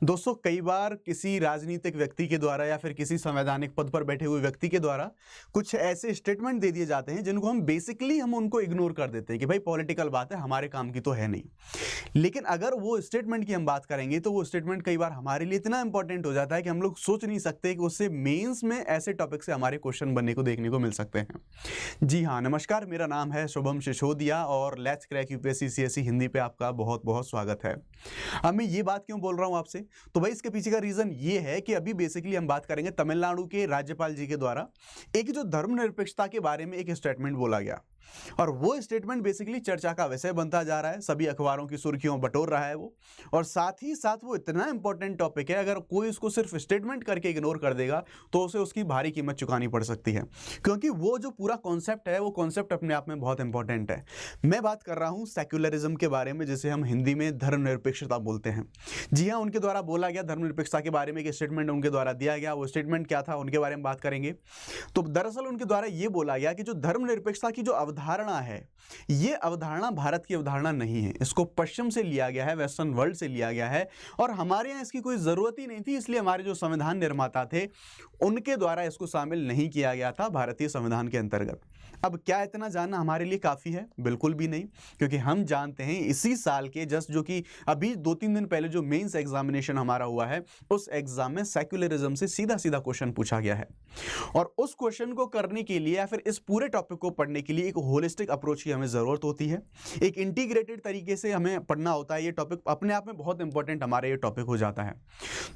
दोस्तों कई बार किसी राजनीतिक व्यक्ति के द्वारा या फिर किसी संवैधानिक पद पर बैठे हुए व्यक्ति के द्वारा कुछ ऐसे स्टेटमेंट दे दिए जाते हैं जिनको हम उनको इग्नोर कर देते हैं कि भाई पॉलिटिकल बात है, हमारे काम की तो है नहीं। लेकिन अगर वो स्टेटमेंट की हम बात करेंगे तो वो स्टेटमेंट कई बार हमारे लिए इतना इंपॉर्टेंट हो जाता है कि हम लोग सोच नहीं सकते कि उससे मेंस में ऐसे टॉपिक से हमारे क्वेश्चन बनने को देखने को मिल सकते हैं। जी हाँ, नमस्कार, मेरा नाम है शुभम सिसोदिया और let's crack UPSC CSE Hindi पे आपका बहुत बहुत स्वागत है। अब मैं ये बात क्यों बोल रहा हूँ आपसे, तो भाई इसके पीछे का रीजन ये है कि अभी बेसिकली हम बात करेंगे तमिलनाडु के राज्यपाल जी के द्वारा एक जो धर्मनिरपेक्षता के बारे में एक स्टेटमेंट बोला गया और वो स्टेटमेंट बेसिकली चर्चा का विषय बनता जा रहा है, सभी अखबारों की सुर्खियों बटोर रहा है वो। और साथ ही साथ वो इतना इंपॉर्टेंट टॉपिक है, अगर कोई इसको सिर्फ स्टेटमेंट करके इग्नोर कर देगा तो उसे उसकी भारी कीमत चुकानी पड़ सकती है, क्योंकि वो जो पूरा कॉन्सेप्ट है वो कॉन्सेप्ट अपने आप में बहुत इंपॉर्टेंट है। मैं बात कर रहा हूँ सेक्युलरिज्म के बारे में, जिसे हम हिंदी में धर्मनिरपेक्षता बोलते हैं। जी हाँ, उनके द्वारा बोला गया धर्मनिरपेक्षता के बारे में एक स्टेटमेंट उनके द्वारा दिया गया। वो स्टेटमेंट क्या था उनके बारे में बात करेंगे। तो दरअसल उनके द्वारा ये बोला गया कि जो धर्मनिरपेक्षता की जो अवधारणा है, ये अवधारणा भारत की अवधारणा नहीं है, इसको पश्चिम से लिया गया है, वेस्टर्न वर्ल्ड से लिया गया है और हमारे यहाँ इसकी कोई ज़रूरत ही नहीं थी। इसलिए हमारे जो संविधान निर्माता थे उनके द्वारा इसको शामिल नहीं किया गया था भारतीय संविधान के अंतर्गत। अब क्या इतना जानना हमारे लिए काफ़ी है? बिल्कुल भी नहीं, क्योंकि हम जानते हैं इसी साल के जस्ट जो कि अभी 2-3 दिन पहले जो मेंस एग्जामिनेशन हमारा हुआ है, उस एग्जाम में सेक्युलरिज्म से सीधा सीधा क्वेश्चन पूछा गया है। और उस क्वेश्चन को करने के लिए या फिर इस पूरे टॉपिक को पढ़ने के लिए एक होलिस्टिक अप्रोच की हमें ज़रूरत होती है, एक इंटीग्रेटेड तरीके से हमें पढ़ना होता है। ये टॉपिक अपने आप में बहुत इंपॉर्टेंट हमारा ये टॉपिक हो जाता है।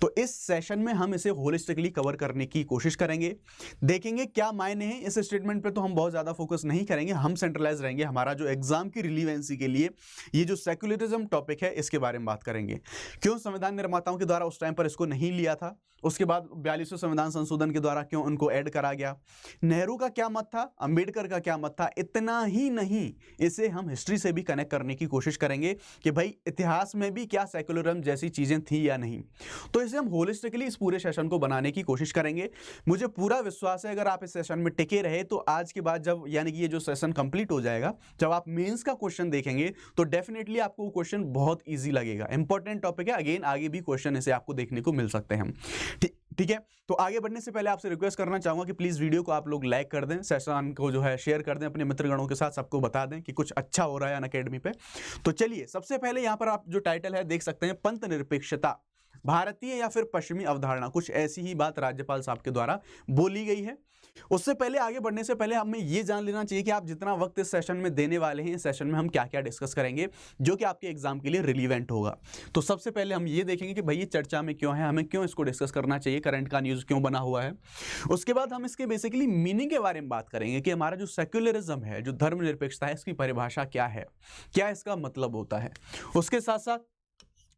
तो इस सेशन में हम इसे होलिस्टिकली कवर करने की कोशिश करेंगे, देखेंगे क्या मायने हैं इस स्टेटमेंट पे। तो हम बहुत ज़्यादा फोकस नहीं करेंगे, हम सेंट्रलाइज रहेंगे। हमारा जो एग्जाम की रिलीवेंसी के लिए ये जो सेक्युलरिज्म टॉपिक है इसके बारे में बात करेंगे। क्यों संविधान निर्माताओं के द्वारा उस टाइम पर इसको नहीं लिया था, उसके बाद 42वें संविधान संशोधन के द्वारा क्यों उनको ऐड करा गया, नेहरू का क्या मत था, अंबेडकर का क्या मत था। इतना ही नहीं, इसे हम हिस्ट्री से भी कनेक्ट करने की कोशिश करेंगे कि भाई इतिहास में भी क्या सेक्युलरिज्म जैसी चीजें थी या नहीं। तो इसे हम होलिस्टिकली इस पूरे सेशन को बनाने की कोशिश करेंगे। मुझे पूरा विश्वास है अगर आप इस सेशन में टिके रहे तो आज के बाद जब यानी कि ये जो सेशन कंप्लीट हो जाएगा, जब आप मेंस का क्वेश्चन देखेंगे तो डेफिनेटली आपको वो क्वेश्चन बहुत इजी लगेगा। इंपॉर्टेंट टॉपिक है, अगेन आगे भी क्वेश्चन इसे आपको देखने को मिल सकते हैं। ठीक है, तो आगे बढ़ने से पहले आपसे रिक्वेस्ट करना चाहूंगा कि प्लीज वीडियो को आप लोग लाइक कर दें, सेशन को जो है शेयर कर दें अपने मित्रगणों के साथ, सबको बता दें कि कुछ अच्छा हो रहा है अनअकैडमी पे। तो चलिए, सबसे पहले यहाँ पर आप जो टाइटल है देख सकते हैं, पंथ निरपेक्षता भारतीय या फिर पश्चिमी अवधारणा, कुछ ऐसी ही बात राज्यपाल साहब के द्वारा बोली गई है। उससे पहले आगे बढ़ने से पहले हमें यह जान लेना चाहिए कि आप जितना वक्त इस सेशन में देने वाले हैं, इस सेशन में हम क्या क्या डिस्कस करेंगे जो कि आपके एग्जाम के लिए रिलीवेंट होगा। तो सबसे पहले हम ये देखेंगे कि भाई ये चर्चा में क्यों है, हमें क्यों इसको डिस्कस करना चाहिए, करंट का न्यूज क्यों बना हुआ है। उसके बाद हम इसके बेसिकली मीनिंग के बारे में बात करेंगे कि हमारा जो सेक्युलरिज्म है, जो धर्मनिरपेक्षता है, इसकी परिभाषा क्या है, क्या इसका मतलब होता है। उसके साथ साथ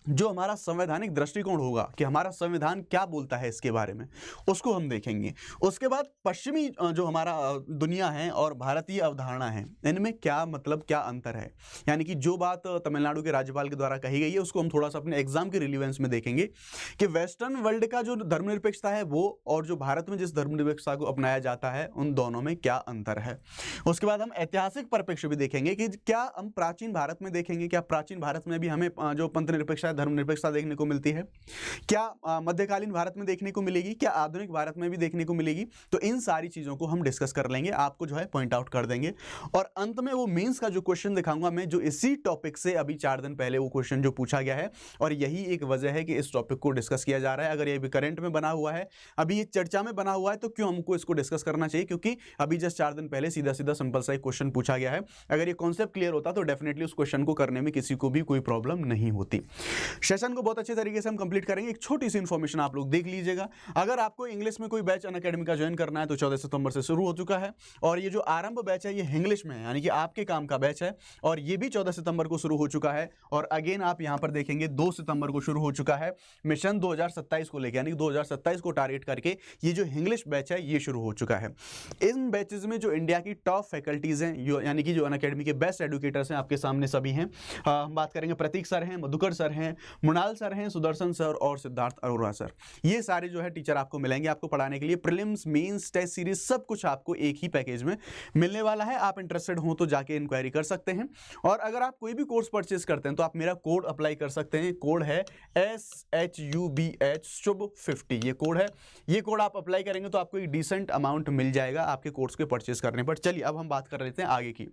जो हमारा संवैधानिक दृष्टिकोण होगा कि हमारा संविधान क्या बोलता है इसके बारे में, उसको हम देखेंगे। उसके बाद पश्चिमी जो हमारा दुनिया है और भारतीय अवधारणा है, इनमें क्या मतलब, क्या अंतर है। यानी कि जो बात तमिलनाडु के राज्यपाल के द्वारा कही गई है उसको हम थोड़ा सा अपने एग्जाम के रिलीवेंस में देखेंगे कि वेस्टर्न वर्ल्ड का जो धर्मनिरपेक्षता है वो और जो भारत में जिस धर्मनिरपेक्षता को अपनाया जाता है, उन दोनों में क्या अंतर है। उसके बाद हम ऐतिहासिक परिप्रेक्ष्य भी देखेंगे कि क्या हम प्राचीन भारत में देखेंगे, क्या प्राचीन भारत में भी हमें जो पंथ निरपेक्षता, धर्मनिरपेक्षता देखने को मिलती है, क्या मध्यकालीन भारत में देखने को मिलेगी, क्या आधुनिक भारत में भी देखने को मिलेगी। तो इन सारी चीजों को हम डिस्कस कर लेंगे, आपको जो है पॉइंट आउट कर देंगे। और अंत में वो मेंस का जो क्वेश्चन दिखाऊंगा मैं, जो इसी टॉपिक से अभी 4 दिन पहले वो क्वेश्चन जो पूछा गया है, और यही एक वजह है कि इस टॉपिक को डिस्कस किया जा रहा है। अगर ये भी करंट में बना हुआ है, अभी ये चर्चा में बना हुआ है, तो क्यों हमको इसको डिस्कस करना चाहिए, क्योंकि अभी जस्ट 4 दिन पहले सीधा सीधा सिंपल सा एक क्वेश्चन पूछा गया है। अगर ये कॉन्सेप्ट क्लियर होता तो डेफिनेटली उस क्वेश्चन को करने में किसी को भी कोई प्रॉब्लम नहीं होती। सेशन को बहुत अच्छे तरीके से हम कंप्लीट करेंगे। एक छोटी सी इन्फॉर्मेशन आप लोग देख लीजिएगा, अगर आपको इंग्लिश में कोई बैच अनअकैडमी का ज्वाइन करना है तो 14 सितंबर से शुरू हो चुका है, और ये जो आरंभ बैच है ये इंग्लिश में है, यानी कि आपके काम का बैच है, और ये भी 14 सितंबर को शुरू हो चुका है। और अगेन आप यहां पर देखेंगे 2 सितंबर को शुरू हो चुका है मिशन 2027 को लेकर, यानी कि 2027 को टारगेट करके ये जो इंग्लिश बैच है ये शुरू हो चुका है। इन बैचेस में जो इंडिया की टॉप फैकल्टीज हैं, यानी कि जो अनअकैडमी के बेस्ट एडुकेटर्स हैं, आपके सामने सभी हैं। हम बात करेंगे प्रतीक सर हैं, मधुकर सर हैं, हैं, मृणाल सर हैं, सुदर्शन सर और सिद्धार्थ अरोड़ा सर। ये सारे जो है टीचर आपको मिलेंगे आपको पढ़ाने के लिए। प्रीलिम्स, मेंस, टेस्ट सीरीज सब कुछ आपको एक ही पैकेज में मिलने वाला है। आप इंटरेस्टेड हो तो जाके इंक्वायरी कर सकते हैं। और अगर आप कोई भी कोर्स परचेज करते हैं तो आप मेरा कोड अप्लाई कर सकते हैं। कोड है SHUBH शुभ 50, ये कोड है। ये कोड आप अप्लाई करेंगे तो आपको एक डिसेंट अमाउंट मिल जाएगा आपके कोर्स के परचेज करने पर। चलिए अब हम बात कर लेते हैं आगे की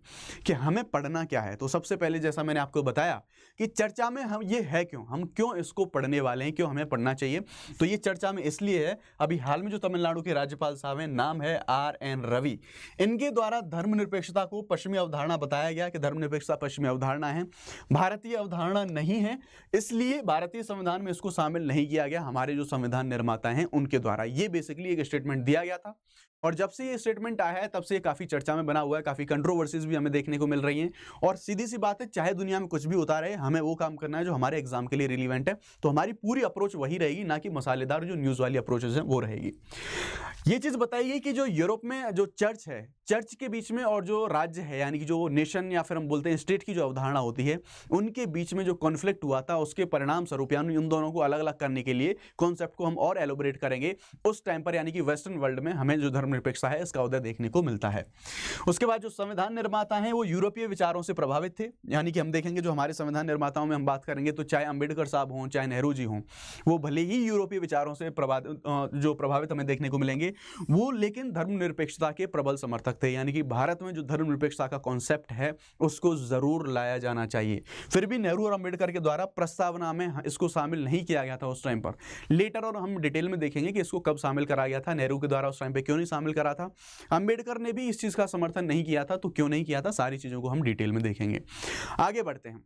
कि हमें पढ़ना क्या है। तो सबसे पहले जैसा मैंने आपको बताया कि चर्चा में हम ये है क्यों, हम क्यों इसको पढ़ने वाले हैं, क्यों हमें पढ़ना चाहिए। तो ये चर्चा में इसलिए है, अभी हाल में जो तमिलनाडु के राज्यपाल साहब हैं, नाम है RN रवि, इनके द्वारा धर्मनिरपेक्षता को पश्चिमी अवधारणा बताया गया कि धर्मनिरपेक्षता पश्चिमी अवधारणा है, भारतीय अवधारणा नहीं है, इसलिए भारतीय संविधान में इसको शामिल नहीं किया गया हमारे जो संविधान निर्माता हैं उनके द्वारा। ये बेसिकली एक स्टेटमेंट दिया गया था और जब से ये स्टेटमेंट आया है तब से ये काफ़ी चर्चा में बना हुआ है, काफ़ी कंट्रोवर्सीज भी हमें देखने को मिल रही हैं। और सीधी सी बात है, चाहे दुनिया में कुछ भी होता रहे, हमें वो काम करना है जो हमारे एग्जाम के लिए रिलीवेंट है। तो हमारी पूरी अप्रोच वही रहेगी, ना कि मसालेदार जो न्यूज़ वाली अप्रोचेज हैं वो रहेगी। ये चीज़ बताई गई कि जो यूरोप में जो चर्च है, चर्च के बीच में और जो राज्य है यानी कि जो नेशन या फिर हम बोलते हैं स्टेट की जो अवधारणा होती है, उनके बीच में जो कॉन्फ्लिक्ट हुआ था उसके परिणाम स्वरूप यानी उन दोनों को अलग अलग करने के लिए कॉन्सेप्ट को हम और एलोबरेट करेंगे उस टाइम पर, यानी कि वेस्टर्न वर्ल्ड में हमें जो धर्मनिरपेक्षता है इसका उदय देखने को मिलता है। उसके बाद जो संविधान निर्माता हैं वो यूरोपीय विचारों से प्रभावित थे, यानी कि हम देखेंगे जो हमारे संविधान निर्माताओं में हम बात करेंगे तो चाहे अंबेडकर साहब हों चाहे नेहरू जी हों, वो भले ही यूरोपीय विचारों से प्रभावित हमें देखने को मिलेंगे, वो लेकिन धर्मनिरपेक्षता के प्रबल समर्थक थे। यानी कि भारत में जो धर्मनिरपेक्षता का कॉन्सेप्ट है उसको जरूर लाया जाना चाहिए। फिर भी नेहरू और अंबेडकर के द्वारा प्रस्तावना में इसको शामिल नहीं किया गया था उस टाइम पर। लेटर और हम डिटेल में देखेंगे कि इसको कब शामिल करा गया था, नेहरू के द्वारा उस टाइम पे क्यों नहीं शामिल करा था, अंबेडकर ने भी इस चीज का समर्थन नहीं किया था तो क्यों नहीं किया था, सारी चीजों को हम डिटेल में देखेंगे। आगे बढ़ते हैं।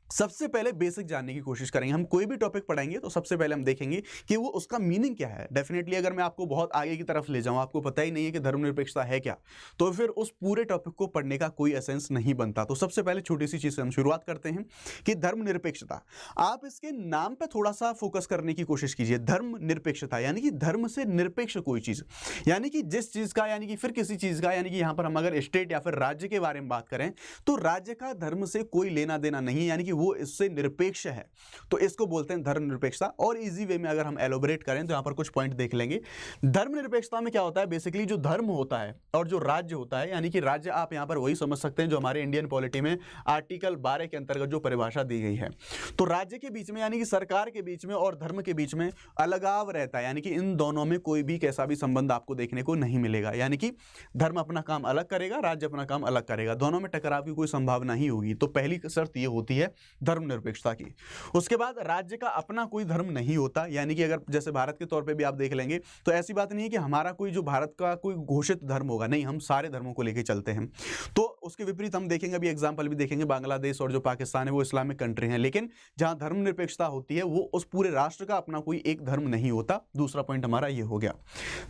सबसे पहले बेसिक जानने की कोशिश करेंगे। हम कोई भी टॉपिक पढ़ेंगे तो सबसे पहले हम देखेंगे कि वो उसका मीनिंग क्या है। डेफिनेटली अगर मैं आपको बहुत आगे की तरफ ले जाऊं, आपको पता ही नहीं है कि धर्मनिरपेक्षता है क्या, तो फिर उस पूरे टॉपिक को पढ़ने का कोई एसेंस नहीं बनता। तो सबसे पहले छोटी सी चीज से हम शुरुआत करते हैं कि धर्मनिरपेक्षता, आप इसके नाम पर थोड़ा सा फोकस करने की कोशिश कीजिए। धर्मनिरपेक्षता यानी कि धर्म से निरपेक्ष कोई चीज, यानी कि जिस चीज का यानी कि फिर किसी चीज का, यानी कि यहां पर हम अगर स्टेट या फिर राज्य के बारे में बात करें तो राज्य का धर्म से कोई लेना देना नहीं, यानी कि वो इससे निरपेक्ष है, तो इसको बोलते हैं धर्मनिरपेक्षता। और इजी वे में अगर हम एलोबरेट करें तो यहां पर कुछ पॉइंट देख लेंगे। धर्मनिरपेक्षता में क्या होता है, बेसिकली जो धर्म होता है और जो राज्य होता है, यानी कि राज्य आप यहां पर वही समझ सकते हैं जो हमारे इंडियन पॉलिटी में आर्टिकल 12 के अंतर्गत जो परिभाषा दी गई है। तो राज्य के बीच में यानी कि सरकार के बीच में और धर्म के बीच में अलगाव रहता है, यानी कि इन दोनों में कोई भी कैसा भी संबंध आपको देखने को नहीं मिलेगा। यानी कि धर्म अपना काम अलग करेगा, राज्य अपना काम अलग करेगा, दोनों में टकराव की कोई संभावना ही होगी। तो पहली शर्त यह होती है धर्मनिरपेक्षता की। उसके बाद राज्य का अपना कोई धर्म नहीं होता, यानी कि अगर जैसे भारत के तौर पे भी आप देख लेंगे तो ऐसी बात नहीं है कि हमारा कोई जो भारत का कोई घोषित धर्म होगा, नहीं, हम सारे धर्मों को लेकर चलते हैं। तो उसके विपरीत हम देखेंगे, अभी एग्जांपल भी देखेंगे, बांग्लादेश और जो पाकिस्तान है वो इस्लामिक कंट्री है, लेकिन जहां धर्मनिरपेक्षता होती है वो उस पूरे राष्ट्र का अपना कोई एक धर्म नहीं होता। दूसरा पॉइंट हमारा ये हो गया।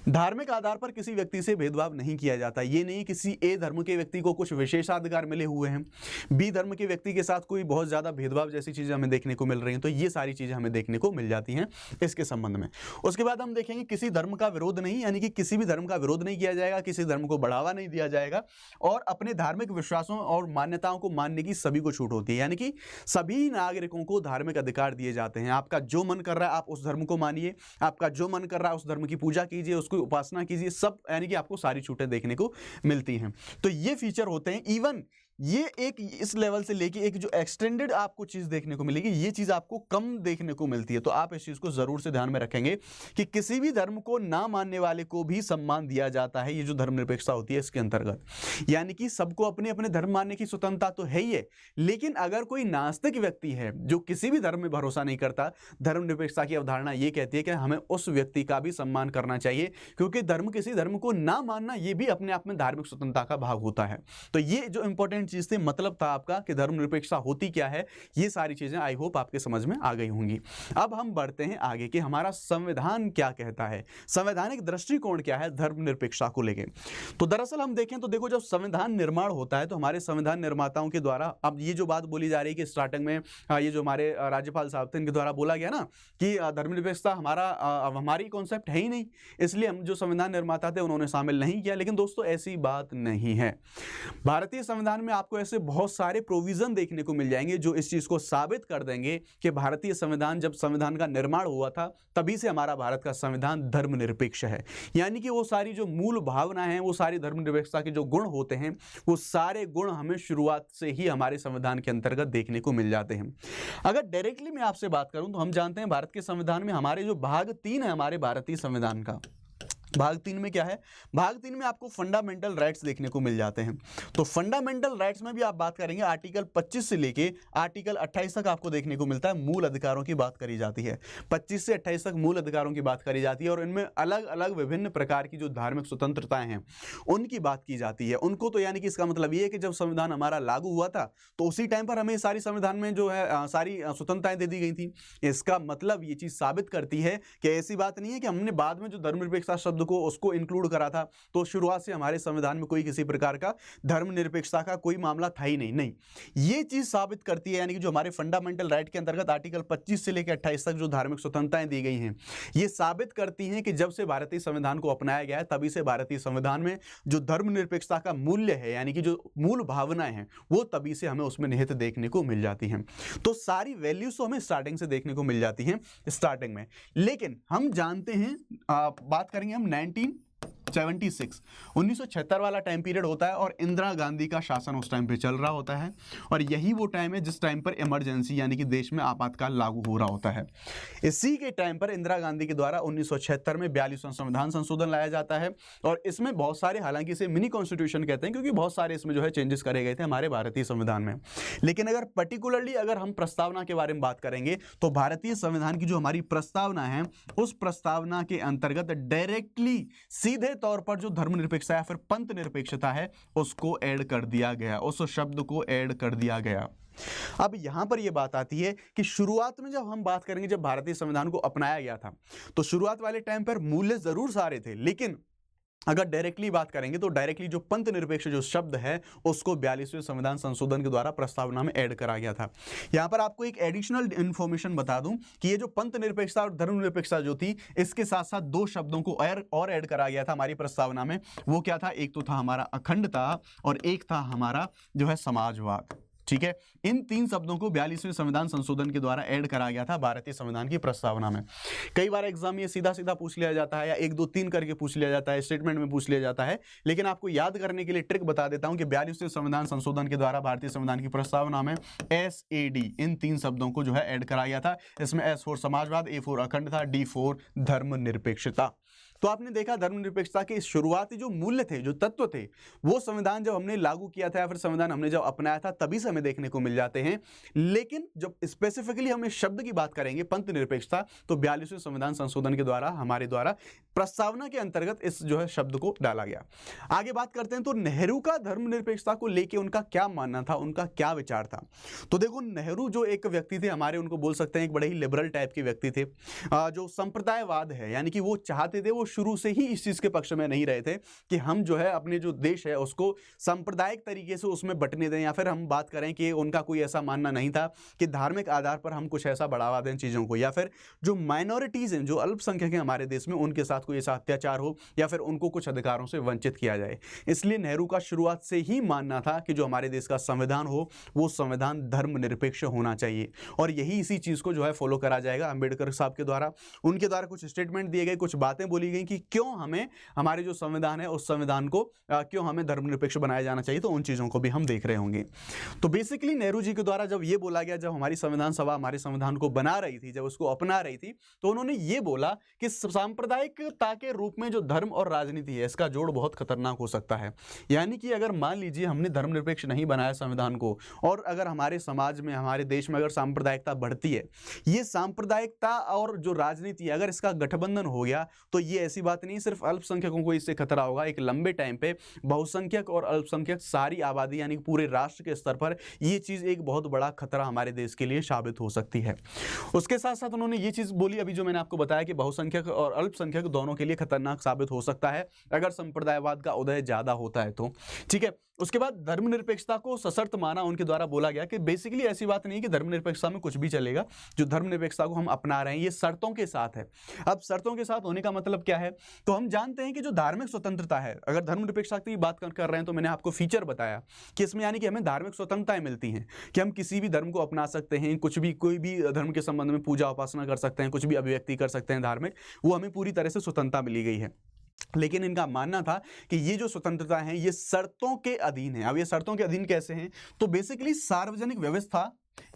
धार्मिक आधार पर किसी व्यक्ति से भेदभाव नहीं किया जाता। ये नहीं किसी ए धर्म के व्यक्ति को कुछ विशेषाधिकार मिले हुए हैं, बी धर्म के व्यक्ति के साथ कोई बहुत ज्यादा भेदभाव जैसी चीजें हमें देखने को मिल रही हैं। तो ये सारी चीजें हमें देखने को मिल जाती हैं इसके संबंध में। उसके बाद हम देखेंगे किसी धर्म का विरोध नहीं, यानी कि किसी भी धर्म का विरोध नहीं किया जाएगा, किसी धर्म को बढ़ावा नहीं दिया जाएगा और अपने धार्मिक विश्वासों और मान्यताओं को मानने की सभी को छूट होती है। यानी कि सभी नागरिकों को धार्मिक अधिकार दिए जाते हैं। आपका जो मन कर रहा है आप उस धर्म को मानिए, आपका जो मन कर रहा है उस धर्म की पूजा कीजिए, उसकी उपासना कीजिए, सब, यानी कि आपको सारी छूटें देखने को मिलती हैं। तो ये फीचर होते हैं। इवन ये एक इस लेवल से लेके एक जो एक्सटेंडेड आपको चीज देखने को मिलेगी, ये चीज आपको कम देखने को मिलती है। तो आप इस चीज को जरूर से ध्यान में रखेंगे कि किसी भी धर्म को ना मानने वाले को भी सम्मान दिया जाता है। ये जो धर्मनिरपेक्षता होती है इसके अंतर्गत, यानी कि सबको अपने अपने धर्म मानने की स्वतंत्रता तो है ही है, लेकिन अगर कोई नास्तिक व्यक्ति है जो किसी भी धर्म में भरोसा नहीं करता, धर्मनिरपेक्षता की अवधारणा ये कहती है कि हमें उस व्यक्ति का भी सम्मान करना चाहिए, क्योंकि धर्म किसी धर्म को ना मानना ये भी अपने आप में धार्मिक स्वतंत्रता का भाग होता है। तो ये जो इंपॉर्टेंट चीज थी, मतलब था आपका कि धर्मनिरपेक्षता होती क्या है, ये सारी चीजें आई होप आपके समझ में आ गई होंगी। अब हम बढ़ते हैं आगे कि हमारा संविधान क्या कहता है, संवैधानिक दृष्टिकोण क्या है धर्मनिरपेक्षता को लेकर। तो दरअसल हम देखें तो देखो, जब संविधान निर्माण होता है तो हमारे संविधान निर्माताओं के द्वारा, अब ये जो बात बोली जा रही है कि स्टार्टिंग में ये जो हमारे राज्यपाल साहब थे इनके द्वारा बोला गया ना कि धर्मनिरपेक्षता हमारी कॉन्सेप्ट है ही नहीं, इसलिए हम जो संविधान निर्माता थे उन्होंने शामिल नहीं किया। लेकिन दोस्तों ऐसी बात नहीं है। भारतीय संविधान में आपको ऐसे बहुत सारे प्रोविजन देखने को मिल जाएंगे जो इस चीज को साबित कर देंगे कि भारतीय संविधान, जब संविधान का निर्माण हुआ था तभी से हमारा भारत का संविधान धर्मनिरपेक्ष है। यानी कि वो सारी जो मूल भावनाएं हैं, वो सारी धर्मनिरपेक्षता के जो गुण होते हैं, वो सारे गुण हमें शुरुआत से ही हमारे संविधान के अंतर्गत देखने को मिल जाते हैं। अगर डायरेक्टली मैं आपसे बात करूं तो हम जानते हैं भारत के संविधान में हमारे जो भाग 3 है हमारे भारतीय संविधान का, भाग 3 में क्या है? भाग 3 में आपको फंडामेंटल राइट्स देखने को मिल जाते हैं। तो फंडामेंटल राइट्स में भी आप बात करेंगे आर्टिकल 25 से लेके आर्टिकल 28 तक आपको देखने को मिलता है, मूल अधिकारों की बात करी जाती है। 25 से 28 तक मूल अधिकारों की बात करी जाती है और इनमें अलग अलग विभिन्न प्रकार की जो धार्मिक स्वतंत्रताएं हैं उनकी बात की जाती है। उनको तो यानी कि इसका मतलब ये है कि जब संविधान हमारा लागू हुआ था तो उसी टाइम पर हमें सारी संविधान में जो है सारी स्वतंत्रताएं दे दी गई थी। इसका मतलब ये चीज साबित करती है कि ऐसी बात नहीं है कि हमने बाद में जो धर्मनिरपेक्षता शब्द को उसको इंक्लूड करा था तो शुरुआत से हमारे संविधान में कोई किसी प्रकार का धर्मनिरपेक्षता का कोई मामला था ही नहीं। ये चीज साबित करती है, यानी कि जो हमारे फंडामेंटल राइट के अंतर्गत आर्टिकल 25 से लेकर 28 तक जो धार्मिक स्वतंत्रताएं दी गई हैं, ये साबित करती हैं कि जब से भारतीय संविधान को अपनाया गया है तभी से भारतीय संविधान में जो धर्मनिरपेक्षता का मूल्य है, यानी कि जो मूल भावनाएं हैं, वो तभी से हमें उसमें निहित देखने को मिल जाती हैं। तो सारी वैल्यूज तो हमें स्टार्टिंग से देखने को मिल जाती हैं स्टार्टिंग में। लेकिन हम जानते हैं, बात करेंगे हम 1976 वाला टाइम पीरियड होता है और इंदिरा गांधी का शासन उस टाइम पे चल रहा होता है और यही वो टाइम है जिस टाइम पर इमरजेंसी यानी कि देश में आपातकाल लागू हो रहा होता है। इसी के टाइम पर इंदिरा गांधी के द्वारा 1976 में 42वां संविधान संशोधन लाया जाता है और इसमें बहुत सारे, हालांकि इसे मिनी कॉन्स्टिट्यूशन कहते हैं क्योंकि बहुत सारे इसमें जो है चेंजेस करे गए थे हमारे भारतीय संविधान में। लेकिन अगर पर्टिकुलरली अगर हम प्रस्तावना के बारे में बात करेंगे तो भारतीय संविधान की जो हमारी प्रस्तावना है उस प्रस्तावना के अंतर्गत डायरेक्टली सीधे तौर पर जो धर्मनिरपेक्षता या फिर पंथ निरपेक्षता है उसको ऐड कर दिया गया, उस शब्द को ऐड कर दिया गया। अब यहां पर यह बात आती है कि शुरुआत में जब हम बात करेंगे, जब भारतीय संविधान को अपनाया गया था तो शुरुआत वाले टाइम पर मूल्य जरूर सारे थे, लेकिन अगर डायरेक्टली बात करेंगे तो डायरेक्टली जो पंथ निरपेक्ष जो शब्द है उसको 42वें संविधान संशोधन के द्वारा प्रस्तावना में ऐड करा गया था। यहां पर आपको एक एडिशनल इंफॉर्मेशन बता दूं कि ये जो पंथ निरपेक्षता और धर्मनिरपेक्षता जो थी, इसके साथ साथ दो शब्दों को और ऐड करा गया था हमारी प्रस्तावना में। वो क्या था? एक तो था हमारा अखंडता और एक था हमारा जो है समाजवाद। ठीक है, इन तीन शब्दों को 42वें संविधान संशोधन के द्वारा ऐड करा गया था भारतीय संविधान की प्रस्तावना में। कई बार एग्जाम ये सीधा सीधा पूछ लिया जाता है या 1 2 3 करके पूछ लिया जाता है, स्टेटमेंट में पूछ लिया जाता है, लेकिन आपको याद करने के लिए ट्रिक बता देता हूं कि 42वें संविधान संशोधन के द्वारा भारतीय संविधान की प्रस्तावना में SAD इन तीन शब्दों को जो है ऐड करा गया था। इसमें S फॉर समाजवाद, A फॉर अखंडता, D फॉर धर्मनिरपेक्षता। तो आपने देखा धर्मनिरपेक्षता के शुरुआती जो मूल्य थे, जो तत्व थे, वो संविधान जब हमने लागू किया था या फिर संविधान हमने जब अपनाया था तभी से हमें देखने को मिल जाते हैं। लेकिन जब स्पेसिफिकली हम इस शब्द की बात करेंगे पंथ निरपेक्षता, तो 42वें संविधान संशोधन के द्वारा हमारे द्वारा प्रस्तावना के अंतर्गत इस जो है शब्द को डाला गया। आगे बात करते हैं तो नेहरू का धर्मनिरपेक्षता को लेकर उनका क्या मानना था, उनका क्या विचार था। तो देखो, नेहरू जो एक व्यक्ति थे हमारे, उनको बोल सकते हैं एक बड़े ही लिबरल टाइप के व्यक्ति थे। जो संप्रदायवाद है, यानी कि वो चाहते थे, वो शुरू से ही इस चीज के पक्ष में नहीं रहे थे कि हम जो है अपने जो देश है उसको सांप्रदायिक तरीके से उसमें बंटने दें, या फिर हम बात करें कि उनका कोई ऐसा मानना नहीं था कि धार्मिक आधार पर हम कुछ ऐसा बढ़ावा दें चीजों को, या फिर जो माइनॉरिटीज हैं, जो अल्पसंख्यक हैं हमारे देश में, उनके साथ कोई ऐसा अत्याचार हो या फिर उनको कुछ अधिकारों से वंचित किया जाए। इसलिए नेहरू का शुरुआत से ही मानना था कि जो हमारे देश का संविधान हो वो संविधान धर्मनिरपेक्ष होना चाहिए, और यही इसी चीज को जो है फॉलो करा जाएगा। अंबेडकर साहब के द्वारा, उनके द्वारा कुछ स्टेटमेंट दिए गए, कुछ बातें बोली गई कि क्यों हमें हमारे जो संविधान है उस संविधान को क्यों हमें धर्मनिरपेक्ष बनाया जाना चाहिए, तो उन चीजों को भी हम देख रहे होंगे। तो बेसिकली नेहरू जी के द्वारा जब ये बोला गया, जब हमारी संविधान सभा हमारे संविधान को बना रही थी, जब उसको अपना रही थी, तो उन्होंने ये बोला कि सांप्रदायिकता के रूप में जो धर्म और राजनीति है इसका जोड़ बहुत खतरनाक हो सकता है। यानी कि अगर मान लीजिए हमने धर्मनिरपेक्ष नहीं बनाया संविधान को, और अगर हमारे समाज में, हमारे देश में अगर सांप्रदायिकता बढ़ती है, ये सांप्रदायिकता और जो राजनीति है अगर इसका गठबंधन हो गया, तो ये ऐसी बात नहीं सिर्फ अल्पसंख्यकों को इससे खतरा होगा, एक लंबे टाइम पे बहुसंख्यक और अल्पसंख्यक सारी आबादी यानी पूरे राष्ट्र के स्तर पर ये चीज एक बहुत बड़ा खतरा हमारे देश के लिए साबित हो सकती है। उसके साथ साथ उन्होंने ये चीज बोली, अभी जो मैंने आपको बताया कि बहुसंख्यक और अल्पसंख्यक दोनों के लिए खतरनाक साबित हो सकता है अगर संप्रदायवाद का उदय ज्यादा होता है तो। ठीक है, उसके बाद धर्मनिरपेक्षता को सशर्त माना, उनके द्वारा बोला गया कि बेसिकली ऐसी बात नहीं कि धर्मनिरपेक्षता में कुछ भी चलेगा, जो धर्मनिरपेक्षता को हम अपना रहे हैं ये शर्तों के साथ है। अब शर्तों के साथ होने का मतलब क्या क्या है? तो हम जानते हैं कि जो धार्मिक स्वतंत्रता है, अगर धर्मनिरपेक्षता की बात कर रहे हैं तो मैंने आपको फीचर बताया कि इसमें यानी कि हमें धार्मिक स्वतंत्रताएं मिलती हैं कि हम किसी भी धर्म को अपना सकते हैं, कुछ भी कोई भी धर्म के संबंध में पूजा उपासना कर सकते हैं, कुछ भी अभिव्यक्ति कर सकते हैं धार्मिक, वो हमें पूरी तरह से स्वतंत्रता मिली गई है। लेकिन इनका मानना था कि ये जो स्वतंत्रता है ये शर्तों के अधीन है। अब ये शर्तों के अधीन कैसे हैं? तो बेसिकली सार्वजनिक व्यवस्था,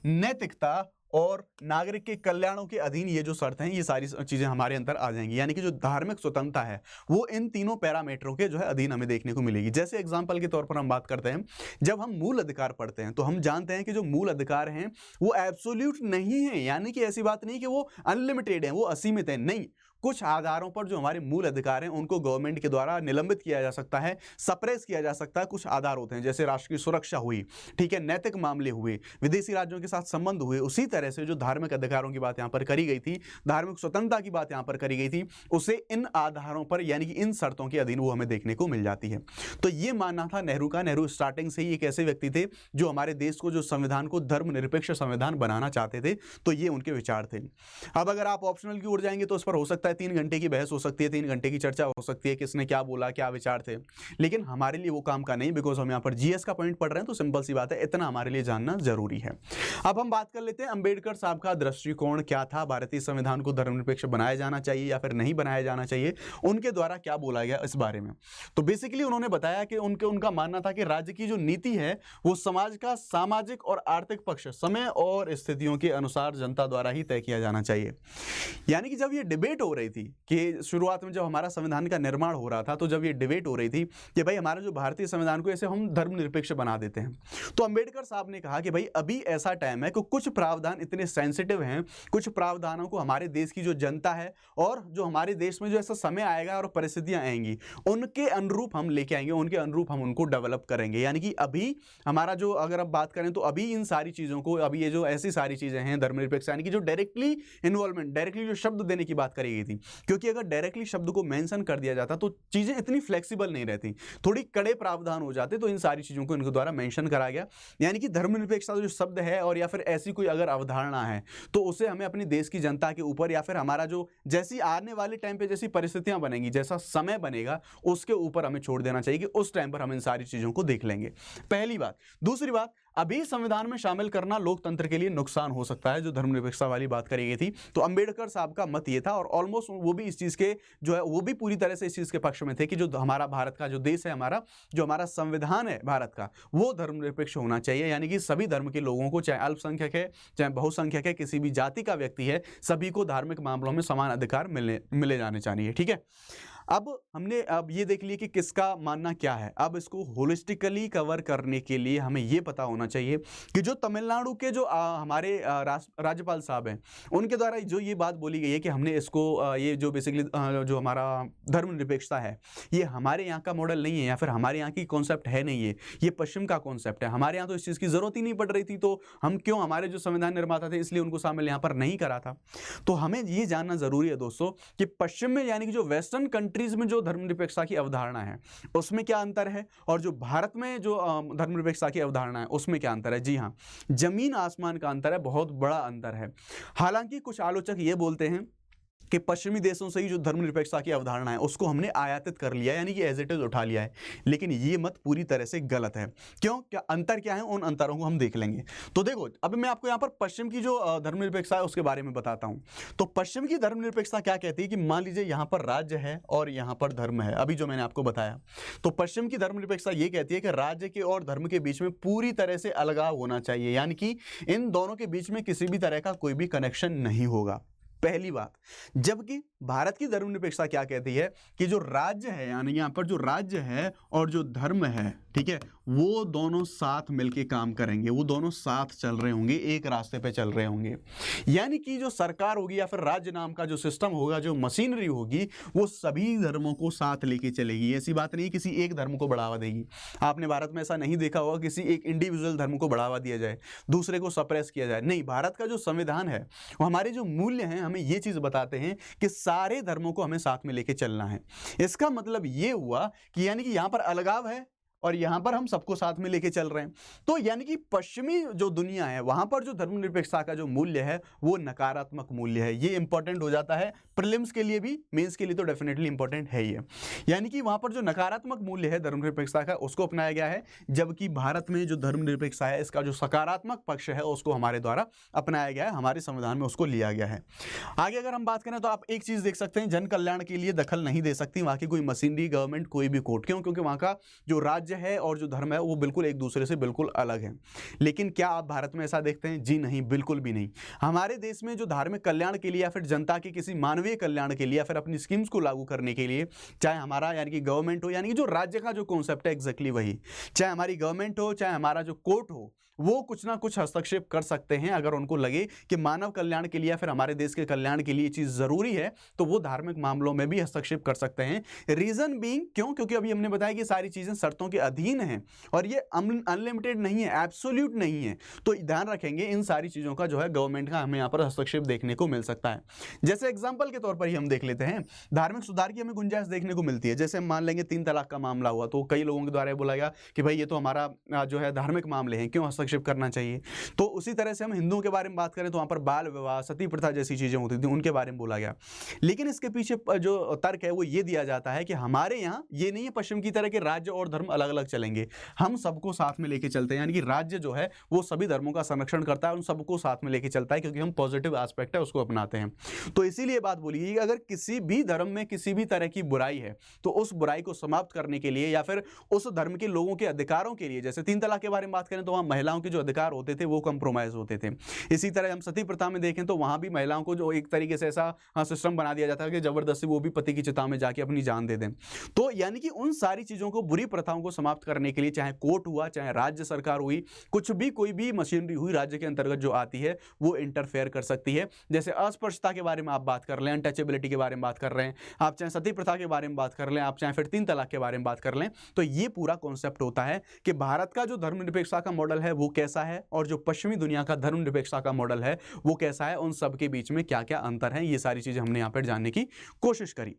नैतिकता और नागरिक के कल्याणों के अधीन ये जो शर्त हैं, ये सारी चीजें हमारे अंदर आ जाएंगी। यानी कि जो धार्मिक स्वतंत्रता है वो इन तीनों पैरामीटरों के जो है अधीन हमें देखने को मिलेगी। जैसे एग्जांपल के तौर पर हम बात करते हैं, जब हम मूल अधिकार पढ़ते हैं तो हम जानते हैं कि जो मूल अधिकार हैं वो एब्सोल्यूट नहीं है, यानी कि ऐसी बात नहीं कि वो अनलिमिटेड है, वो असीमित है, नहीं। कुछ आधारों पर जो हमारे मूल अधिकार हैं उनको गवर्नमेंट के द्वारा निलंबित किया जा सकता है, सप्रेस किया जा सकता है। कुछ आधार होते हैं, जैसे राष्ट्र की सुरक्षा हुई, ठीक है, नैतिक मामले हुए, विदेशी राज्यों के साथ संबंध हुए। उसी तरह से जो धार्मिक अधिकारों की बात यहाँ पर करी गई थी, धार्मिक स्वतंत्रता की बात यहाँ पर करी गई थी, उसे इन आधारों पर यानी कि इन शर्तों के अधीन वो हमें देखने को मिल जाती है। तो ये मानना था नेहरू का। नेहरू स्टार्टिंग से ही एक ऐसे व्यक्ति थे जो हमारे देश को, जो संविधान को धर्मनिरपेक्ष संविधान बनाना चाहते थे। तो ये उनके विचार थे। अब अगर आप ऑप्शनल की ओर जाएंगे तो उस पर हो सकता है 3 घंटे की बहस हो सकती है, 3 घंटे की चर्चा हो सकती है, किसने क्या बोला, क्या विचार थे। लेकिन हमारे लिए वो काम का नहीं, बिकॉज हम यहाँ पर जीएस का पॉइंट पढ़ रहे हैं, तो सिंपल सी बात है, इतना हमारे लिए जानना जरूरी है। अब हम बात कर लेते हैं अंबेडकर साहब का दृष्टिकोण क्या था, भारतीय संविधान को धर्मनिरपेक्ष बनाया जाना चाहिए या फिर नहीं बनाया जाना चाहिए, उनके द्वारा क्या बोला गया इस बारे में। तो बेसिकली उन्होंने बताया कि उनका मानना था कि राज्य की जो नीति है वो समाज का सामाजिक और आर्थिक पक्ष समय और स्थितियों के अनुसार जनता द्वारा ही तय किया जाना चाहिए। यानी कि जब ये डिबेट हो रही थी कि शुरुआत में जब हमारा संविधान का निर्माण हो रहा था, तो जब ये डिबेट हो रही थी कि भाई हमारा जो भारतीय संविधान को ऐसे हम धर्मनिरपेक्ष बना देते हैं, तो अंबेडकर साहब ने कहा कि भाई अभी ऐसा टाइम है कि कुछ प्रावधान इतने सेंसिटिव हैं, कुछ प्रावधानों को हमारे देश की जो जनता है और जो हमारे देश में जो ऐसा समय आएगा और परिस्थितियां आएंगी उनके अनुरूप हम लेके आएंगे, उनके अनुरूप हम उनको डेवलप करेंगे। यानी कि अभी हमारा जो, अगर आप बात करें तो अभी इन सारी चीज़ों को, अभी ये जो ऐसी सारी चीज़ें हैं धर्मनिरपेक्ष, यानी कि जो डायरेक्टली इन्वॉल्वमेंट, डायरेक्टली जो शब्द देने की बात करी गई थी, क्योंकि अगर डायरेक्टली शब्द को मेंशन कर दिया जाता तो चीज़ें इतनी फ्लेक्सिबल नहीं रहती, थोड़ी कड़े प्रावधान हो जाते। तो इन सारी चीज़ों को इनके द्वारा मेंशन करा गया। यानी कि धर्मनिरपेक्षता जो शब्द है और या फिर ऐसी कोई अगर अवधारणा है तो उसे हमें अपनी देश की जनता के ऊपर या फिर हमारा जो जैसी आने वाले टाइम पे जैसी परिस्थितियां बनेंगी, जैसा समय बनेगा, उसके ऊपर हमें छोड़ देना चाहिए कि उस टाइम पर हम इन सारी चीज़ों को देख लेंगे। पहली बात। दूसरी बात, अभी संविधान में शामिल करना लोकतंत्र के लिए नुकसान हो सकता है, जो धर्मनिरपेक्षता वाली बात करी गई थी। तो अंबेडकर साहब का मत ये था और ऑलमोस्ट वो भी इस चीज़ के जो है वो भी पूरी तरह से इस चीज़ के पक्ष में थे कि जो हमारा भारत का जो देश है, हमारा जो हमारा संविधान है भारत का, वो धर्मनिरपेक्ष होना चाहिए। यानी कि सभी धर्म के लोगों को, चाहे अल्पसंख्यक है चाहे बहुसंख्यक है, किसी भी जाति का व्यक्ति है, सभी को धार्मिक मामलों में समान अधिकार मिले जाने चाहिए। ठीक है। अब ये देख लिया कि किसका मानना क्या है। अब इसको होलिस्टिकली कवर करने के लिए हमें ये पता होना चाहिए कि जो तमिलनाडु के जो हमारे राज्यपाल साहब हैं, उनके द्वारा जो ये बात बोली गई है कि हमने इसको ये जो बेसिकली जो हमारा धर्मनिरपेक्षता है ये हमारे यहाँ का मॉडल नहीं है या फिर हमारे यहाँ की कॉन्सेप्ट है नहीं है, ये पश्चिम का कॉन्सेप्ट है। हमारे यहाँ तो इस चीज़ की ज़रूरत ही नहीं पड़ रही थी, तो हम क्यों, हमारे जो संविधान निर्माता थे इसलिए उनको शामिल यहाँ पर नहीं करा था। तो हमें ये जानना ज़रूरी है दोस्तों कि पश्चिम में यानी कि जो वेस्टर्न कंट्रीज में जो धर्मनिरपेक्षता की अवधारणा है उसमें क्या अंतर है और जो भारत में जो धर्मनिरपेक्षता की अवधारणा है उसमें क्या अंतर है। जी हाँ, जमीन आसमान का अंतर है, बहुत बड़ा अंतर है। हालांकि कुछ आलोचक ये बोलते हैं कि पश्चिमी देशों से ही जो धर्मनिरपेक्षता की अवधारणा है उसको हमने आयातित कर लिया, यानी कि एज इट इज उठा लिया है। लेकिन ये मत पूरी तरह से गलत है। क्यों, क्या अंतर क्या है, उन अंतरों को हम देख लेंगे। तो देखो, अब मैं आपको यहाँ पर पश्चिम की जो धर्मनिरपेक्षता है उसके बारे में बताता हूँ। तो पश्चिम की धर्मनिरपेक्षता क्या कहती है कि मान लीजिए यहाँ पर राज्य है और यहाँ पर धर्म है, अभी जो मैंने आपको बताया। तो पश्चिम की धर्मनिरपेक्षता ये कहती है कि राज्य के और धर्म के बीच में पूरी तरह से अलगाव होना चाहिए, यानी कि इन दोनों के बीच में किसी भी तरह का कोई भी कनेक्शन नहीं होगा, पहली बात। जबकि भारत की धर्मनिरपेक्षता क्या कहती है कि जो राज्य है, यानी यहाँ पर जो राज्य है और जो धर्म है, ठीक है, वो दोनों साथ मिलके काम करेंगे, वो दोनों साथ चल रहे होंगे, एक रास्ते पे चल रहे होंगे। यानी कि जो सरकार होगी या फिर राज्य नाम का जो सिस्टम होगा, जो मशीनरी होगी, वो सभी धर्मों को साथ लेके चलेगी। ऐसी बात नहीं किसी एक धर्म को बढ़ावा देगी। आपने भारत में ऐसा नहीं देखा होगा किसी एक इंडिविजुअल धर्म को बढ़ावा दिया जाए, दूसरे को सप्रेस किया जाए। नहीं, भारत का जो संविधान है, हमारे जो मूल्य हैं, हमें ये चीज बताते हैं कि सारे धर्मों को हमें साथ में लेके चलना है। इसका मतलब ये हुआ कि यानी कि यहां पर अलगाव है और यहाँ पर हम सबको साथ में लेके चल रहे हैं। तो यानी कि पश्चिमी जो दुनिया है वहां पर जो धर्मनिरपेक्षता का जो मूल्य है वो नकारात्मक मूल्य है। ये इंपॉर्टेंट हो जाता है प्रीलिम्स के लिए भी, मेंस के लिए तो डेफिनेटली इंपॉर्टेंट है ही है। यानी कि वहां पर जो नकारात्मक मूल्य है धर्मनिरपेक्षता का उसको अपनाया गया है, जबकि भारत में जो धर्मनिरपेक्षता है इसका जो सकारात्मक पक्ष है उसको हमारे द्वारा अपनाया गया है, हमारे संविधान में उसको लिया गया है। आगे अगर हम बात करें तो आप एक चीज देख सकते हैं, जन कल्याण के लिए दखल नहीं दे सकती वहां की कोई मशीनरी, गवर्नमेंट, कोई भी कोर्ट। क्यों? क्योंकि वहां का जो राज्य है और जो धर्म है वो बिल्कुल एक दूसरे से बिल्कुल अलग है। लेकिन क्या आप भारत में ऐसा देखते हैं? जी नहीं, बिल्कुल भी नहीं। हमारे देश में जो धार्मिक कल्याण के लिए या फिर जनता के किसी मानवीय कल्याण के लिए या फिर अपनी स्कीम्स को लागू करने के लिए, चाहे हमारा यानी कि गवर्नमेंट हो, यानी कि जो राज्य का जो कॉन्सेप्ट है एग्जैक्टली वही, चाहे हमारी गवर्नमेंट हो चाहे हमारा जो कोर्ट हो, वो कुछ ना कुछ हस्तक्षेप कर सकते हैं अगर उनको लगे कि मानव कल्याण के लिए या फिर हमारे देश के कल्याण के लिए चीज जरूरी है, तो वो धार्मिक मामलों में भी हस्तक्षेप कर सकते हैं। रीजन बीइंग क्यों? क्योंकि अभी हमने बताया कि सारी चीजें शर्तों के अधीन हैं और ये अनलिमिटेड नहीं है, एब्सोल्यूट नहीं है। तो ध्यान रखेंगे इन सारी चीजों का जो है गवर्नमेंट का हमें यहाँ पर हस्तक्षेप देखने को मिल सकता है। जैसे एग्जाम्पल के तौर पर ही हम देख लेते हैं, धार्मिक सुधार की हमें गुंजाइश देखने को मिलती है। जैसे हम मान लेंगे 3 तलाक का मामला हुआ तो कई लोगों के द्वारा बोला गया कि भाई ये तो हमारा जो है धार्मिक मामले हैं, क्यों हस्तक्षेप करना चाहिए। तो उसी तरह से हम हिंदुओं के बारे में बात करें तो वहां पर बाल विवाह, सती प्रथा जैसी चीजें होती थी, उनके बारे में बोला गया। लेकिन इसके पीछे जो तर्क है वो ये दिया जाता है कि हमारे यहाँ ये नहीं है पश्चिम की तरह के राज्य और धर्म अलग अलग चलेंगे, हम सबको साथ में लेके चलते हैं। यानी कि राज्य जो है वो सभी धर्मों का संरक्षण करता है, उन सबको साथ में लेके चलता है, क्योंकि हम पॉजिटिव एस्पेक्ट है उसको अपनाते हैं। तो इसीलिए बात बोली कि अगर किसी भी धर्म में किसी भी तरह की बुराई है तो उस बुराई को समाप्त करने के लिए या फिर उस धर्म के लोगों के अधिकारों के लिए, जैसे 3 तलाक के बारे में बात करें तो वहां महिलाओं के जो अधिकार होते थे वो कंप्रोमाइज होते थे। इसी तरह हम सती प्रथा में देखें तो वहां भी महिलाओं को जो एक तरीके से ऐसा सिस्टम बना दिया जाता है कि जबरदस्ती वो भी पति की चिता में जाके अपनी जान दे दें। तो यानी कि उन सारी चीजों को, बुरी प्रथाओं को समाप्त करने के लिए चाहे कोर्ट हुआ, चाहे राज्य सरकार हुई, कुछ भी कोई भी मशीनरी हुई राज्य के अंतर्गत जो आती है वो इंटरफेयर कर सकती है। जैसे अस्पृश्यता के बारे में आप बात कर लें, अनटचेबिलिटी के बारे में बात कर रहे हैं आप, चाहे सती प्रथा के बारे में बात कर लें आप, चाहे फिर 3 तलाक के बारे में बात कर लें, तो ये पूरा कॉन्सेप्ट होता है कि भारत का जो धर्मनिरपेक्षता का मॉडल है वो कैसा है और जो पश्चिमी दुनिया का धर्मनिरपेक्षता का मॉडल है वो कैसा है, उन सब के बीच में क्या क्या अंतर है, ये सारी चीजें हमने यहाँ पर जानने की कोशिश करी।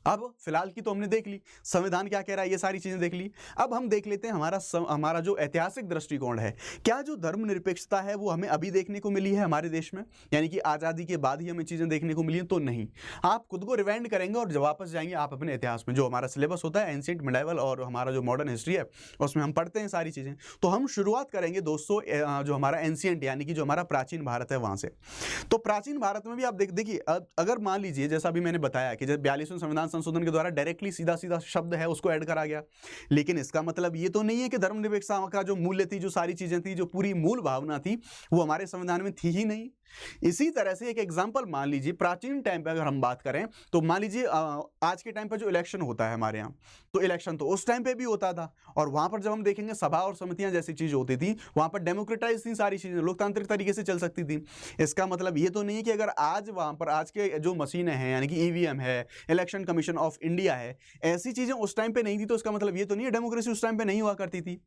अब फिलहाल की तो हमने देख ली, संविधान क्या कह रहा है ये सारी चीजें देख ली। अब हम देख लेते हैं हमारा जो ऐतिहासिक दृष्टिकोण है, क्या जो धर्मनिरपेक्षता है वो हमें अभी देखने को मिली है हमारे देश में, यानी कि आज़ादी के बाद ही हमें चीजें देखने को मिली हैं? तो नहीं। आप खुद को रिवाइंड करेंगे और जब वापस जाएंगे आप अपने इतिहास में, जो हमारा सिलेबस होता है एंशिएंट, मिडाइवल और हमारा जो मॉडर्न हिस्ट्री है उसमें हम पढ़ते हैं सारी चीजें। तो हम शुरुआत करेंगे दोस्तों जो हमारा एंशिएंट यानी कि जो हमारा प्राचीन भारत है वहां से। तो प्राचीन भारत में भी आप देखिए, अगर मान लीजिए जैसा अभी मैंने बताया कि जब 42वें संविधान संशोधन के द्वारा डायरेक्टली सीधा सीधा शब्द है उसको ऐड करा गया, लेकिन इसका मतलब ये तो नहीं है कि धर्मनिरपेक्षता का जो मूल्य थी, जो सारी चीजें थी, जो पूरी मूल भावना थी वो हमारे संविधान में थी ही नहीं। इसी तरह से एक एग्जांपल मान लीजिए, प्राचीन टाइम पे अगर हम बात करें तो मान लीजिए आज के टाइम पे जो इलेक्शन होता है हमारे यहाँ, तो इलेक्शन तो उस टाइम पे भी होता था और वहां पर जब हम देखेंगे सभा और समितियां जैसी चीज होती थी, वहां पर डेमोक्रेटाइज थी, सारी चीजें लोकतांत्रिक तरीके से चल सकती थी। इसका मतलब ये तो नहीं है कि अगर आज वहां पर आज के जो मशीनें हैं यानी कि ईवीएम है, इलेक्शन कमीशन ऑफ इंडिया है, ऐसी चीजें उस टाइम पे नहीं थी, तो इसका मतलब ये तो नहीं है डेमोक्रेसी उस टाइम पे नहीं हुआ करती थी।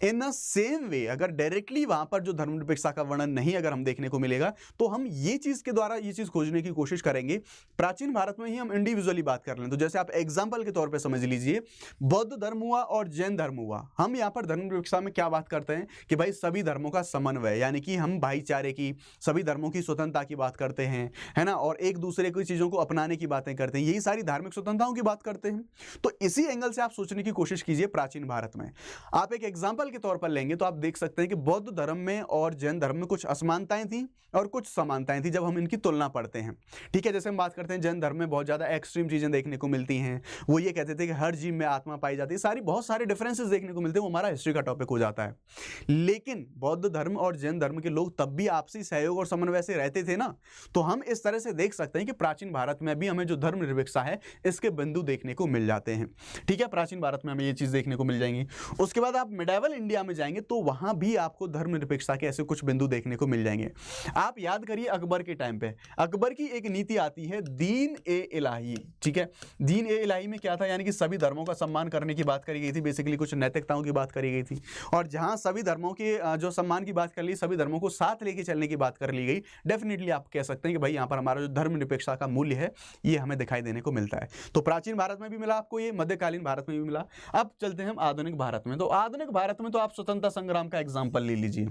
इन द सेम वे अगर डायरेक्टली वहां पर जो धर्मनिरपेक्षता का वर्णन नहीं अगर हम देखने को मिलेगा तो हम ये चीज के द्वारा ये चीज खोजने की कोशिश करेंगे। प्राचीन भारत में ही हम इंडिविजुअली बात कर लें तो जैसे आप एग्जांपल के तौर पे समझ लीजिए, बौद्ध धर्म हुआ और जैन धर्म हुआ। हम यहां पर धर्मनिरपेक्षता में क्या बात करते हैं कि भाई सभी धर्मों का समन्वय, यानी कि हम भाईचारे की, सभी धर्मों की स्वतंत्रता की बात करते हैं, है ना, और एक दूसरे की चीजों को अपनाने की बातें करते हैं, यही सारी धार्मिक स्वतंत्रताओं की बात करते हैं। तो इसी एंगल से आप सोचने की कोशिश कीजिए प्राचीन भारत में। आप एक एग्जांपल के तौर पर लेंगे तो आप देख सकते हैं कि बौद्ध धर्म में और जैन धर्म में कुछ असमानताएं थी और कुछ समानताएं थी जब हम इनकी तुलना पढ़ते हैं। ठीक है, जैसे हम बात करते हैं जैन धर्म में बहुत ज्यादा एक्सट्रीम चीजें देखने को मिलती हैं, वो ये कहते थे कि हर जीव में आत्मा पाई जाती है, सारी बहुत सारे डिफरेंसेस देखने को मिलते हैं, वो हमारा हिस्ट्री का टॉपिक हो जाता है। लेकिन बौद्ध धर्म और जैन धर्म के लोग तब भी आपसी सहयोग और समन्वय से रहते थे ना। तो हम इस तरह से देख सकते हैं कि प्राचीन भारत में भी हमें जो धर्मनिरपेक्षता है इसके बिंदु देखने को मिल जाते हैं। ठीक है, प्राचीन भारत में हमें ये चीज देखने को मिल जाएंगी। उसके बाद आप मिडाइवल इंडिया में जाएंगे तो वहां भी आपको धर्मनिरपेक्षता के ऐसे कुछ बिंदु देखने को मिल जाएंगे। आप याद करिए अकबर के टाइम पे अकबर की एक नीति आती है दीन ए इलाही, ठीक है। दीन ए इलाही में क्या था, यानी कि सभी धर्मों का सम्मान करने की बात करी गई थी, बेसिकली कुछ नैतिकताओं की बात करी गई थी। और जहां सभी धर्मों के जो सम्मान की बात कर ली, सभी धर्मों को साथ लेके चलने की बात कर ली गई, डेफिनेटली आप कह सकते हैं कि भाई यहाँ पर हमारा जो धर्मनिरपेक्षता का मूल्य है ये हमें दिखाई देने को मिलता है। तो प्राचीन भारत में भी मिला आपको, ये मध्यकालीन भारत में भी मिला। अब चलते हैं हम आधुनिक भारत में। तो आधुनिक भारत में तो आप स्वतंत्रता संग्राम का एग्जाम्पल ले लीजिए,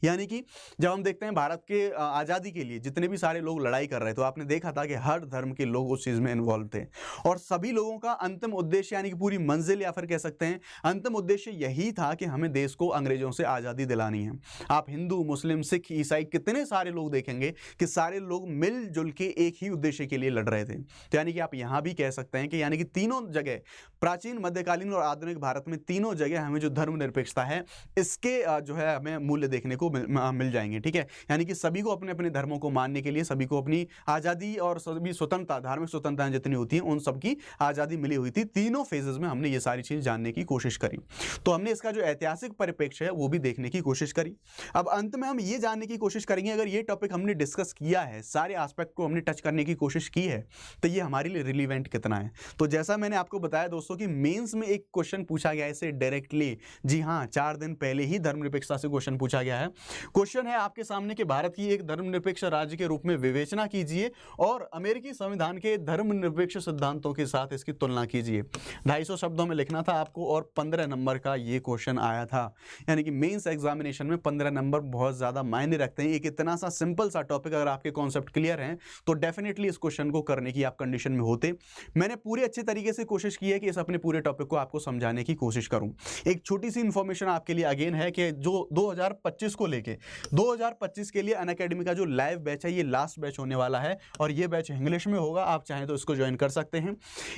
यानी कि जब हम देखते हैं भारत के आज़ादी के लिए जितने भी सारे लोग लड़ाई कर रहे थे, तो आपने देखा था कि हर धर्म के लोग उस चीज़ में इन्वॉल्व थे और सभी लोगों का अंतिम उद्देश्य, यानी कि पूरी मंजिल या फिर कह सकते हैं अंतिम उद्देश्य यही था कि हमें देश को अंग्रेजों से आज़ादी दिलानी है। आप हिंदू, मुस्लिम, सिख, ईसाई कितने सारे लोग देखेंगे कि सारे लोग मिलजुल के एक ही उद्देश्य के लिए लड़ रहे थे। तो यानी कि आप यहाँ भी कह सकते हैं कि यानी कि तीनों जगह, प्राचीन, मध्यकालीन और आधुनिक भारत में, तीनों जगह हमें जो धर्मनिरपेक्षता है इसके जो है हमें मूल्य देखने को मिल जाएंगे, ठीक है। यानी कि सभी को अपने अपने धर्मों को मानने के लिए, सभी को अपनी आज़ादी और सभी स्वतंत्रता, धार्मिक स्वतंत्रताएं जितनी होती हैं उन सब की आज़ादी मिली हुई थी। तीनों फेजेस में हमने ये सारी चीज़ जानने की कोशिश करी, तो हमने इसका जो ऐतिहासिक परिप्रेक्ष्य है वो भी देखने की कोशिश करी। अब अंत में हम ये जानने की कोशिश करेंगे, अगर ये टॉपिक हमने डिस्कस किया है, सारे एस्पेक्ट को हमने टच करने की कोशिश की है, तो ये हमारे लिए रिलीवेंट कितना है। तो जैसा मैंने आपको बताया दोस्तों कि मेंस में एक क्वेश्चन पूछा गया है इसे डायरेक्टली, जी हाँ, 4 दिन पहले ही धर्मनिरपेक्षता से क्वेश्चन पूछा गया है। क्वेश्चन है आपके सामने कि भारत की एक धर्मनिरपेक्ष राज्य के रूप में विवेचना कीजिए और अमेरिकी संविधान के धर्मनिरपेक्ष सिद्धांतों के साथ इसकी तुलना कीजिए। 250 शब्दों में लिखना था आपको और 15 नंबर का ये क्वेश्चन आया था। यानी कि मेंस एग्जामिनेशन में 15 नंबर बहुत ज़्यादा मायने रखते हैं। एक इतना सा सिंपल सा टॉपिक, अगर आपके कॉन्सेप्ट क्लियर हैं तो डेफिनेटली इस क्वेश्चन को करने की आप कंडीशन में होते। मैंने पूरे अच्छे तरीके से कोशिश की है कि इस अपने पूरे टॉपिक को आपको समझाने की कोशिश करूं। एक छोटी सी इंफॉर्मेशन आपके लिए अगेन है कि जो 2025 को लेके 2025 के लिए अनअकैडमी का जो लाइव बैच है ये लास्ट बैच होने वाला है और ये बैच इंग्लिश में होगा। आप चाहें तो इसको ज्वाइन कर सकते हैं।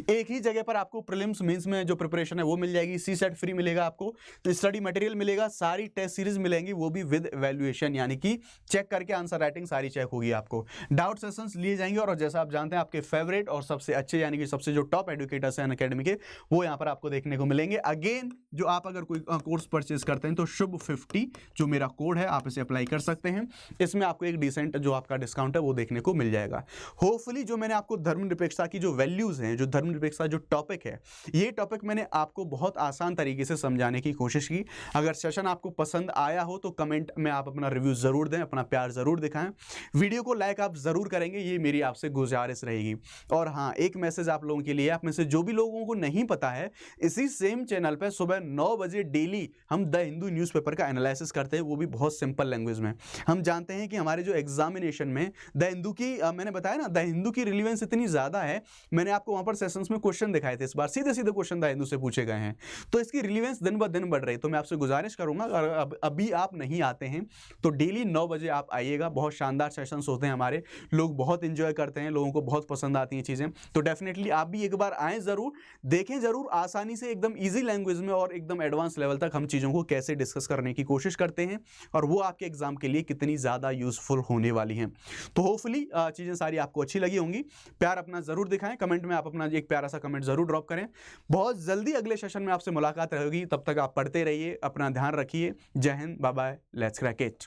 एक ही जगह पर आपको प्रीलिम्स मेंस में जो प्रिपरेशन है वो मिल जाएगी, सी सेट फ्री मिलेगा, आपको स्टडी मटेरियल मिलेगा, सारी टेस्ट सीरीज मिलेंगी, वो भी विद इवैल्यूएशन, यानी कि चेक करके आंसर राइटिंग सारी चेक होगी। आपको डाउट सेशंस लिए जाएंगे और जैसा आप जानते हैं आपके फेवरेट और सबसे अच्छे यानी कि सबसे जो टॉप एडुकेटर्स हैं अनअकैडमी के, वो यहाँ पर आपको देखने को मिलेंगे। अगेन जो आप अगर कोई कोर्स परचेज करते हैं तो शुभ 50 जो मेरा कोड है आप इसे अप्लाई कर सकते हैं। इसमें आपको एक डिसेंट जो आपका डिस्काउंट है वो देखने को मिल जाएगा। होपफुली जो मैंने आपको धर्मनिरपेक्षता की जो वैल्यूज हैं, जो धर्मनिरपेक्षता जो टॉपिक है, ये टॉपिक मैंने आपको बहुत आसान तरीके से समझाने की कोशिश की। अगर सेशन आपको पसंद आया हो तो कमेंट में आप अपना रिव्यू जरूर दें, अपना प्यार जरूर दिखाएं, वीडियो को लाइक आप जरूर करेंगे, ये मेरी आपसे गुजारिश रहेगी। और हाँ, एक मैसेज आप लोगों के लिए, आप में से जो भी लोगों को नहीं पता है, इसी सेम चैनल पर सुबह 9 बजे डेली हम द हिंदू न्यूज़पेपर का एनालिसिस करते हैं, वो भी बहुत सिंपल लैंग्वेज में। हम जानते हैं कि हमारे जो एग्जामिनेशन में द हिंदू की मैंने बताया ना, द हिंदू की रिलेवेंस इतनी ज़्यादा है, मैंने आपको वहाँ पर सेशंस में क्वेश्चन दिखाए थे, इस बार सीधे सीधे क्वेश्चन द हिंदू से पूछे गए हैं, तो इसकी रिलेवेंस दिन ब दिन बढ़ रही है। तो मैं आपसे गुजारिश करूँगा अगर अभी आप नहीं आते हैं तो डेली 9 बजे आप आइएगा। बहुत शानदार सेशंस होते हैं हमारे, लोग बहुत इंजॉय करते हैं, लोगों को बहुत पसंद आती हैं चीज़ें। तो डेफिनेटली आप भी एक बार आएँ, ज़रूर देखें, ज़रूर आसानी से एकदम ईजी लैंग्वेज में और एकदम एडवांस लेवल तक हम चीज़ों को कैसे डिस्कस करने की कोशिश करते हैं और वो आपके एग्जाम के लिए कितनी ज़्यादा यूजफुल होने वाली हैं। तो होपफुली चीज़ें सारी आपको अच्छी लगी होंगी। प्यार अपना ज़रूर दिखाएं, कमेंट में आप अपना एक प्यारा सा कमेंट ज़रूर ड्रॉप करें। बहुत जल्दी अगले सेशन में आपसे मुलाकात रहेगी, तब तक आप पढ़ते रहिए, अपना ध्यान रखिए। जय Hind, bye bye, let's crack it.